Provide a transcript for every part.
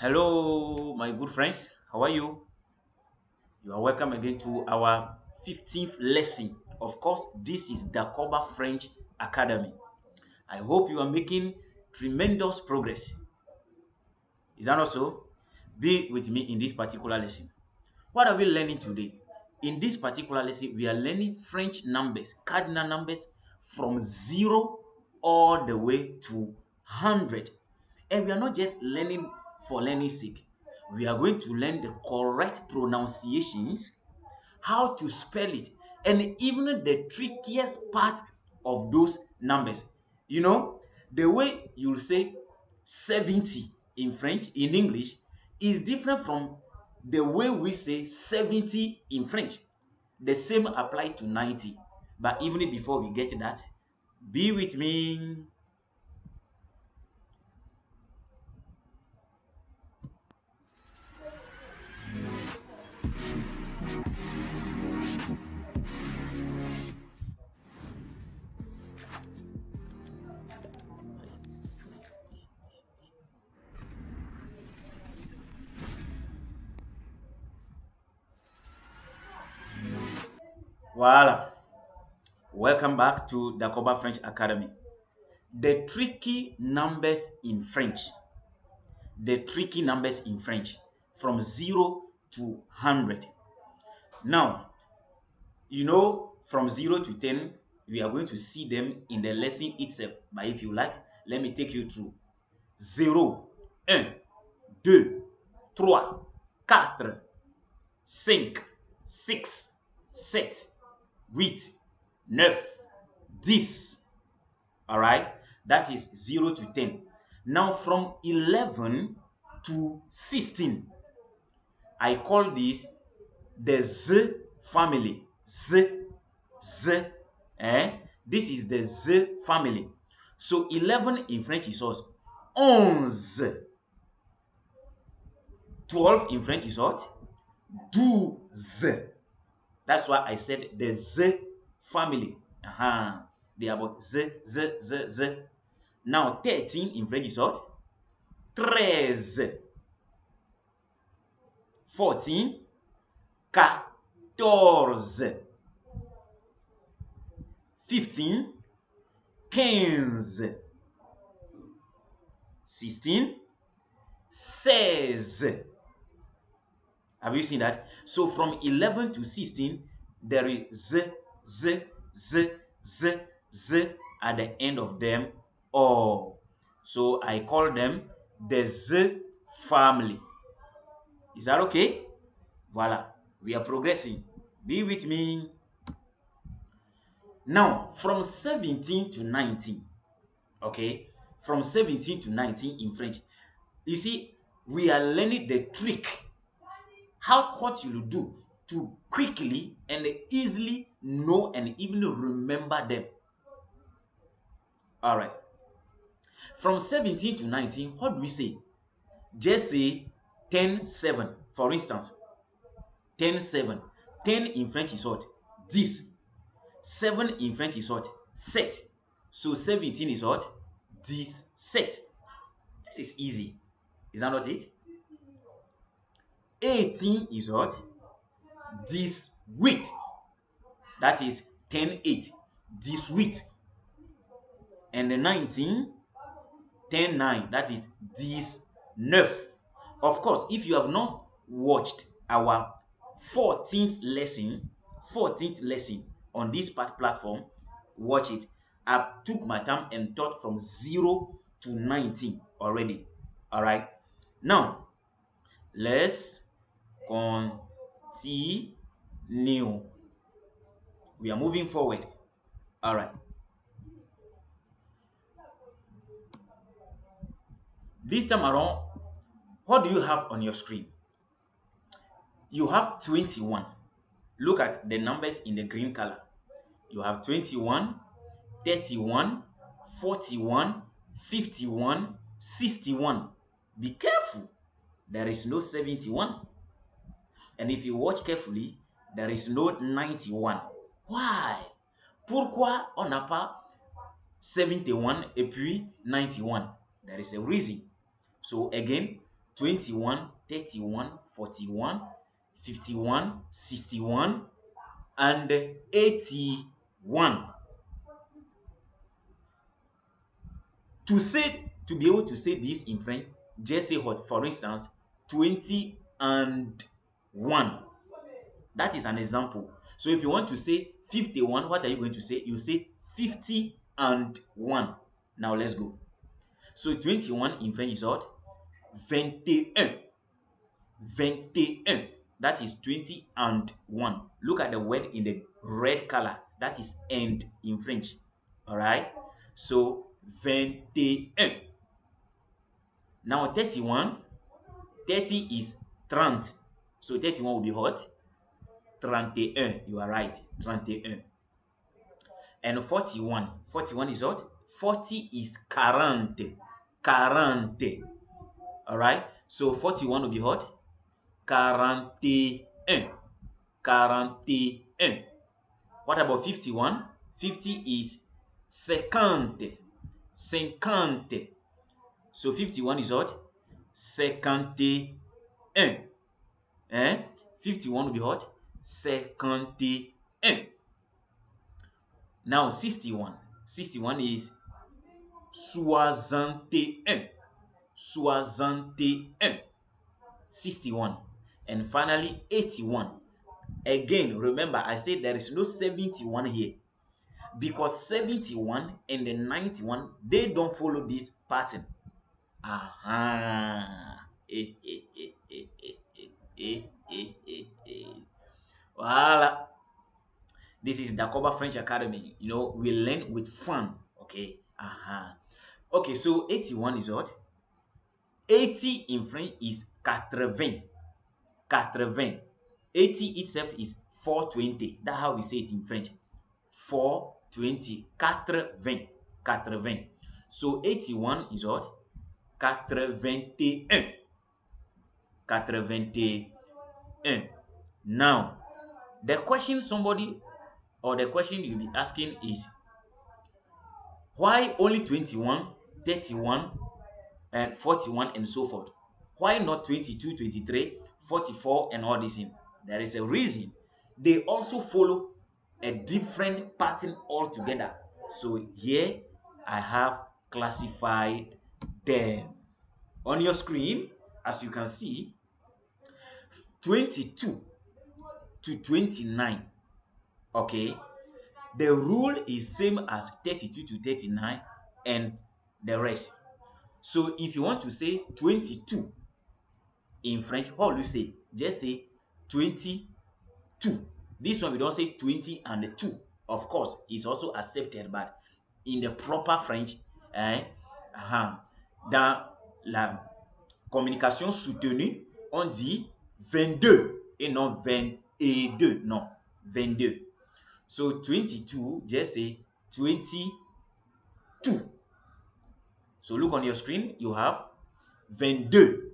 Hello, my good friends. How are you? You are welcome again to our 15th lesson. Of course, this is Dakoba French Academy. I hope you are making tremendous progress. Is that also? Be with me in this particular lesson. What are we learning today? In this particular lesson, we are learning French numbers, cardinal numbers from 0 all the way to 100. And we are not just learning for learning's sake. We are going to learn the correct pronunciations, how to spell it, and even the trickiest part of those numbers. You know, the way you'll say 70 in French, in English, is different from the way we say 70 in French. The same apply to 90. But even before we get to that, be with me. Voila. Welcome back to the Dakoba French Academy. The tricky numbers in French. The tricky numbers in French from 0 to 100. Now, from 0 to 10, we are going to see them in the lesson itself. But if you like, let me take you through. 0, 1, 2, 3, 4, 5, 6, 7, 8, 9, 10. All right, that is 0 to 10. Now, from 11 to 16, I call this the Z family. Z. This is the Z family. So 11 in French is what? 11. 12 in French is what? 12. That's why I said the Z family. They are about Z, Z, Z, Z. Now 13 in French is what? 13. 14, 14. 15, 15. 16, 16. Have you seen that? So from 11 to 16, there is Z, Z, Z, Z, Z at the end of them all. So I call them the Z family. Is that okay? Voila. We are progressing. Be with me. Now, from 17 to 19, okay? From 17 to 19 in French. You see, we are learning the trick. What you do to quickly and easily know and even remember them. All right. From 17 to 19, what do we say? Just say 10, 7. For instance, 10, 7. 10 in French is what? This. 7 in French is what? Set. So 17 is what? This set. This is easy. Is that not it? 18 is what? This width. That is 10, 8. This width. And the 19, 10, 9. That is this 9. Of course, if you have not watched our 14th lesson on this platform, watch it. I've took my time and taught from 0 to 19 already. All right. Now, let's continue. We are moving forward. All right. This time around, what do you have on your screen? You have 21. Look at the numbers in the green color. You have 21, 31, 41, 51, 61. Be careful. There is no 71. And if you watch carefully, there is no 91. Why? Pourquoi on n'a pas 71 et puis 91? There is a reason. So again, 21, 31, 41, 51, 61, and 81. To be able to say this in French, just say what? For instance, 20 and 1. That is an example. So if you want to say 51, what are you going to say? You say 50 and 1. Now let's go. So 21 in French is what? 21. 21. That is 20 and 1. Look at the word in the red color. That is and in French. Alright? So 21. Now 31. 30 is 30. So 31 will be what? 31. You are right. 31. And 41. 41 is what? 40 is 40. 40. Alright? So 41 will be what? 41. 41. What about 51? 50 is 50. 50. So 51 is what? 51. 51 will be what? 51. Now 61. 61 is 61. 61. 61. And finally 81. Again, remember I said there is no 71 here, because 71 and the 91, they don't follow this pattern. Voila. This is Dacoba French Academy. You know, we learn with fun. Okay. Okay, so 81 is what? 80 in French is 80. 80. 80 itself is 420. That's how we say it in French. 420. 80. 80. So 81 is what? 81. 81. Now, the question you'll be asking is, why only 21, 31, and 41 and so forth? Why not 22, 23, 44 and all this in? There is a reason. They also follow a different pattern altogether. So here I have classified them. On your screen, as you can see, 22 to 29. Okay, the rule is same as 32 to 39 and the rest. So if you want to say 22 in French, how do you say? Just say 22. This one we don't say 20 and the 2. Of course, it's also accepted, but in the proper French, dans la communication soutenue, on dit 22 et non 22. Non, 22. So 22, just say 22. So look on your screen, you have 22.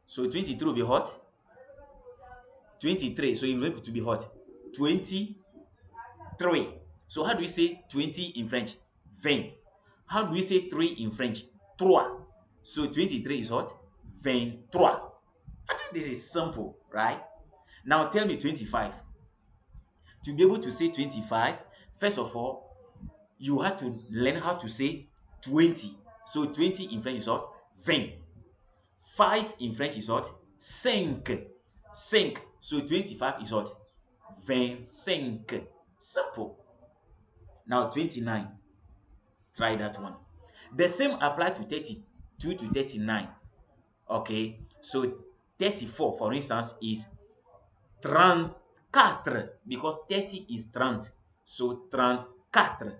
So 23 will be what? 23. So you need to be what? 23. So how do we say 20 in French? 20. How do we say 3 in French? 3. So 23 is what? 23. I think this is simple, right? Now tell me 25. To be able to say 25, first of all, you have to learn how to say 20. So 20 in French is what? 20. 5 in French is what? 5. 5. So 25 is what? 25. Simple. Now 29. Try that one. The same apply to 32 to 39. Okay. So 34, for instance, is 34, because 30 is 30. So 34.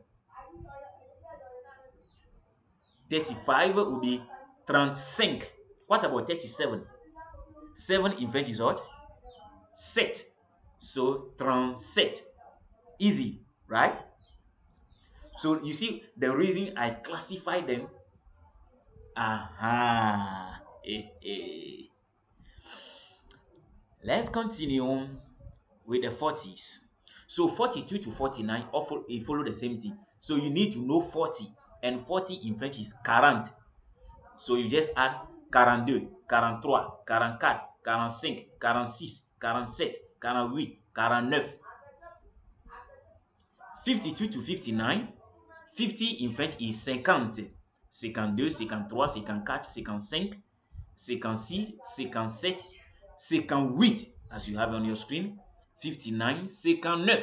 35 will be 35. What about 37? 7 in French is what? 7. So 37. Easy, right? So you see the reason I classify them. Let's continue with the 40s. So 42 to 49 follow the same thing. So you need to know 40, and 40 in French is 40. So you just add 42, 43, 44, 45, 46, 47, 48, 49. 52 to 59. 50 in French is 50. 52, 53, 54, 55, 56, 57, 58, as you have on your screen. 59, 59.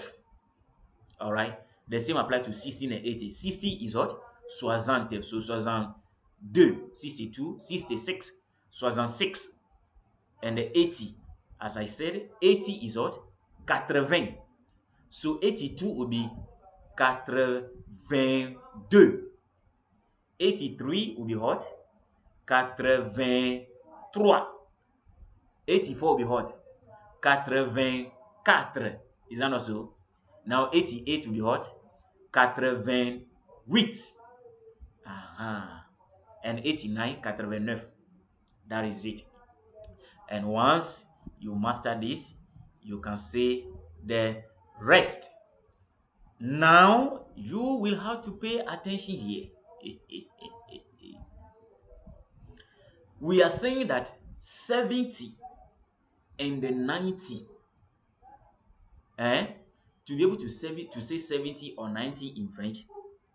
All right. The same applies to 16 and 80. 60 is what? 60. So 62, 62, 66, 66. And the 80, as I said, 80 is what? 80. So 82 will be 82. 83 will be what? 83. 84 will be what? 84. Is that not so? Now 88 will be what? 88. And 89, 89. That is it. And once you master this, you can say the rest. Now you will have to pay attention here. We are saying that 70 and the 90, to be able to say 70 or 90 in French,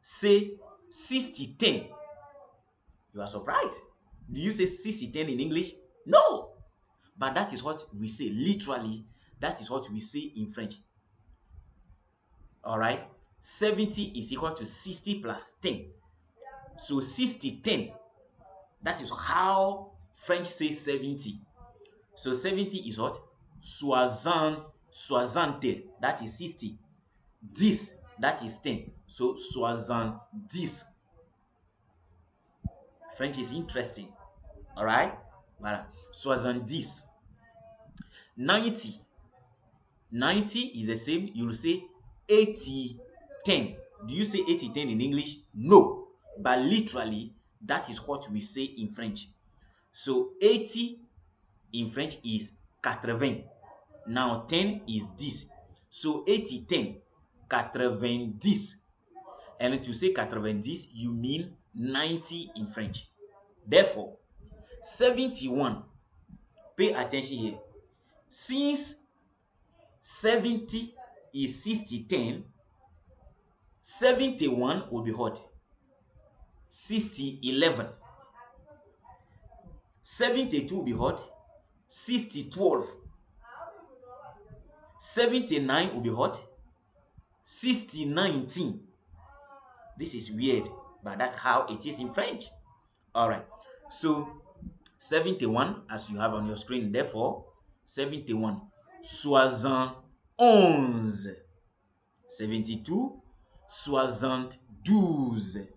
say 60, 10. You are surprised. Do you say 60, 10 in English? No. But that is what we say. Literally, that is what we say in French. All right. 70 is equal to 60 plus 10. So 60, 10. That is how French says 70. So 70 is what? Soixante. That is 60. 10. That is 10. So 70. French is interesting. All right. Voilà. 70. 90. 90 is the same. You will say 80, 10. Do you say 80, 10 in English? No. But literally, that is what we say in French. So 80 in French is 80. Now 10 is 10. So 80, 10. 90. And to say 90, you mean 90 in French. Therefore, 71. Pay attention here. Since 70 is 60, 10, 71 will be what? 60, 11. 72 will be what? 60, 12. 79 will be what? 60, 19. This is weird, but that's how it is in French. All right. So 71, as you have on your screen, therefore 71, 71. 72, 72.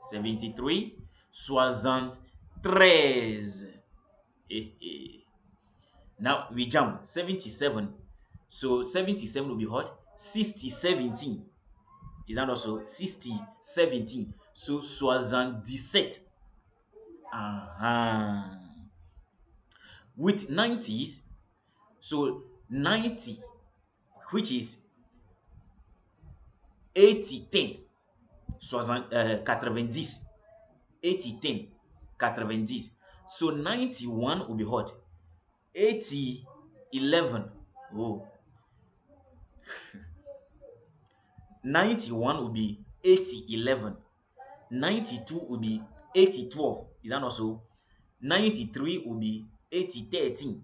73, 73. Now we jump 77. So 77 will be what? 60, 17. Is that also 60, 17? So 77. With 90s, so 90, which is 80, 10. 90. 80, 10. 90. So 91 will be what? 80, 11. Oh. 91 will be 80, 11. 92 will be 80, 12. Is that also? 93 will be 80, 13.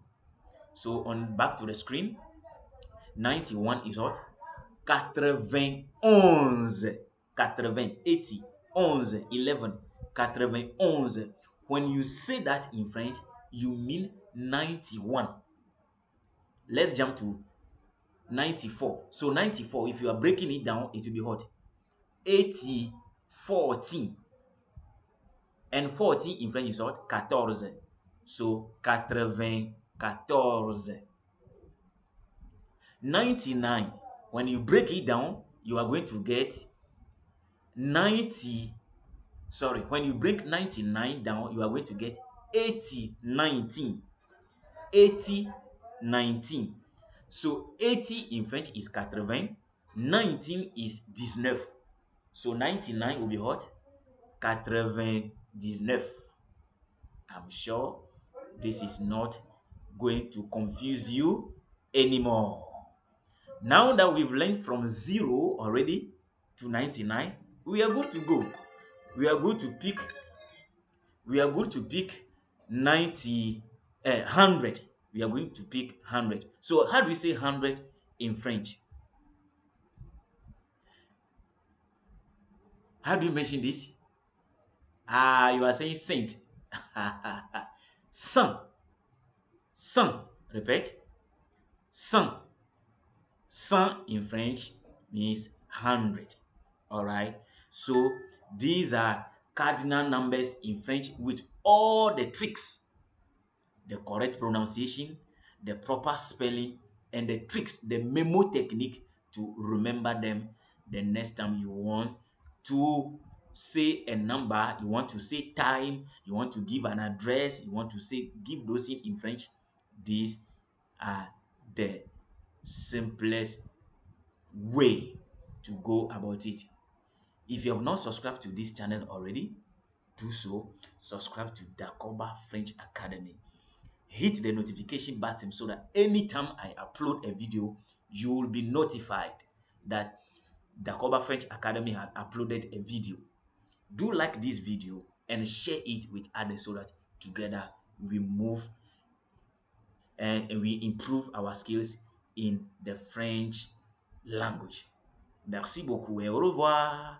So on back to the screen, 91 is what? 91. 80, 11, 11, 91. When you say that in French, you mean 91. Let's jump to 94. So 94, if you are breaking it down, it will be what? 80, 14. And 14 in French is what? 14. So 94. 99. When you break it down, you are going to get 90. Sorry, when you break 99 down, you are going to get 80, 19. 80, 19. So 80 in French is 80. 19 is 19. So 99 will be what? 99. I'm sure this is not going to confuse you anymore. Now that we've learned from 0 already to 99, we are good to go. We are good to pick 90, 100. We are going to pick 100. So how do we say 100 in French? How do you mention this? You are saying saint. Cent. Cent. Repeat. Cent. Cent in French means 100. All right. So these are cardinal numbers in French with all the tricks, the correct pronunciation, the proper spelling, and the tricks, the memo technique to remember them the next time you want to say a number, you want to say time, you want to give an address, you want to say give those in French. These are the simplest way to go about it. If you have not subscribed to this channel already, do so. Subscribe to Dakoba French Academy. Hit the notification button so that anytime I upload a video, you will be notified that Dakoba French Academy has uploaded a video. Do like this video and share it with others so that together we move and we improve our skills in the French language. Merci beaucoup et au revoir.